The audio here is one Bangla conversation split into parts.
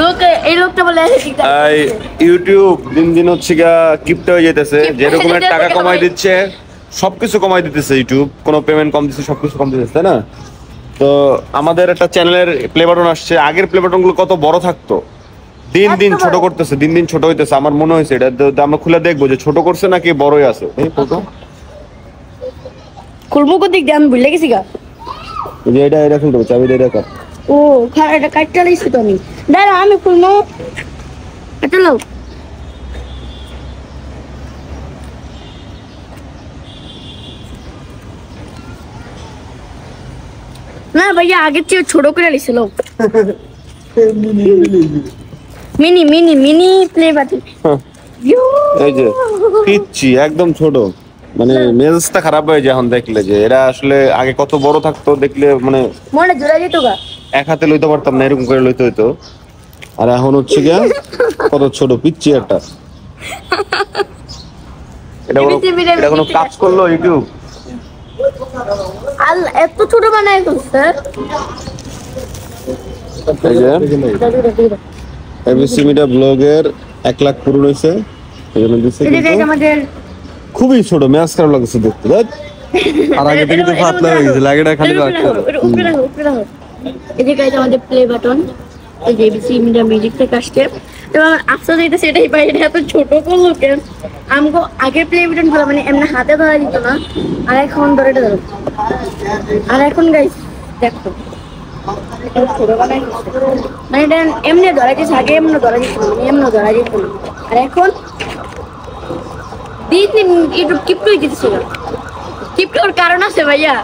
লোক এই লোকটা বলে ইউটিউব দিন দিন হচ্ছে কিপটা হয়ে যেতেছে, যেরকমের টাকা কমাই দিচ্ছে সবকিছু কমাই দিতেছে ইউটিউব, কোনো পেমেন্ট কম দিচ্ছে, সবকিছু কম দিতেছে, তাই না? তো আমাদের একটা চ্যানেলের প্লে বাটন আসছে, আগের প্লে বাটন গুলো কত বড় থাকতো, দিন দিন ছোট করতেছে, দিন দিন ছোট হইতেছে। আমার মনে হয়েছে এটা আমরা খুলে দেখবো যে ছোট করছে নাকি বড়ই আছে। এই ফটো খুলবো কোদিক দিয়ে আমি ভুলে গেছি গা। যে এটা খুলতে হবে, চাবি এটা কাট। ও খারাপ, এটা কাটতে লাইছি তো আমি। দাঁড়া আমি খুলবো, এটা লাও। না ভাইয়া আগের চেয়ে ছোট করে লিছিল। Mini mini mini play button. এই যে পিচ্ছি একদম ছোট, মানে মেজাজটা খারাপ হয়ে যায় এখন দেখলে যে এরা আসলে আগে কত বড় থাকতো, দেখলে মানে মনে জোড়া যেত গা। এক হাতে লইতে পারতাম না, এরকম করে লইতে হইতো। আর এখন হচ্ছে কত ছোট পিচ্ছি একটা। এটা কোনো কাজ করলো ইউটিউব? আর এত ছোট বানায় স্যার। এই যে এবিসি মিডিয়া ব্লগের 1 লাখ পূরণ হয়েছে, এজন্য দিছে। আমাদের খুবই ছোট, ম্যাচ খারাপ লাগছে দেখতে। আর আগে থেকে তো পাতলা হয়ে গেছে, লাগেটা খালি রাখতে। এই যে গাইজ আমাদের প্লে বাটন, এই যে এবিসি মিডিয়া মিউজিক থেকে আসছে। এবং আফসোস হইতে সেটাই পাই, এটা এত ছোট করলো কেন। আমাকে আগের প্লে বাটন গুলো মানে এমনি হাতে ধরা দিত না, আর এখন ধরে ধরো। আর এখন গাইজ দেখো মানে এটা এমনি ধরা দিচ্ছে, আগে এমনি ধরা দিচ্ছিল, এমনি ধরা দিত না। আর এখন ইউটিউব কিপ্ট হয়ে গেছিল। কিপ্টোর কারণ আছে ভাইয়া,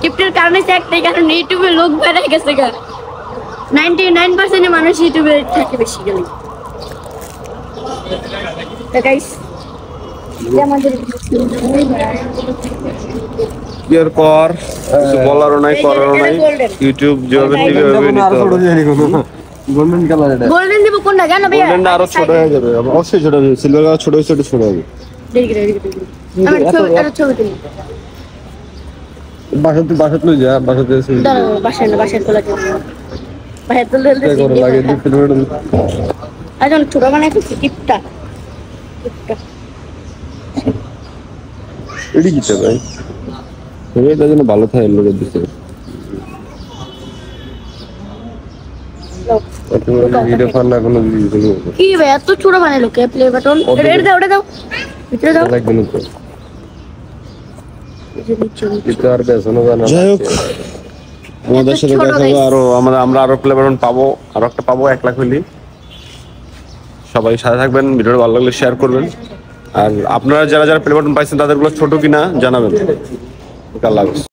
কিপ্টোর কারণ হচ্ছে একটাই কারণ, ইউটিউবে লোক বেড়ে গেছে গা। 99% মানুষ ইউটিউবে থাকে বেশি গেলে। ইয়ার পর কিছু বলারও নাই, করারও নাই। ইউটিউব যেভাবে দিবে ওইভাবে নিতে হবে। গোল্ডেন কালার, এটা গোল্ডেন দিব কোনটা জানো ভাইয়া? গোল্ডেনটা আরো ছোট হয়ে যাবে, অবশ্যই ছোট হবে। সিলভার কালার ছোট হয়েছে, ছোট হবে। আমার ছবি তুলি। বাসাত লই যা, বাসাতে দাঁড়াও, বাসায় না, বাসায় তোলা যাবে না। বাসায় তুলতে লাগে এখন ছোট বানাই কিপটা। এডি কিটা ভাই, এটা যেন ভালো থাকে লোকের দিতে। ভিডিও ফান না কোনো ভিডিও কি ভাই এত ছোট বানাইলো কে প্লে বাটন? এটা দাও, ওটা দাও, ভিতরে দাও। লাগবে না তো। এটা আর বেসনও জানা। যাই হোক, আমাদের সাথে দেখা হবে আরো, আমরা আরো প্লে বাটন পাবো, আরো একটা পাবো 1 লাখ হইলে। সবাই সাথে থাকবেন, ভিডিওটা ভালো লাগলে শেয়ার করবেন। আর আপনারা যারা যারা প্লে বাটন পাইছেন তাদেরগুলো ছোট কিনা জানাবেন। আল্লাহ হাফেজ।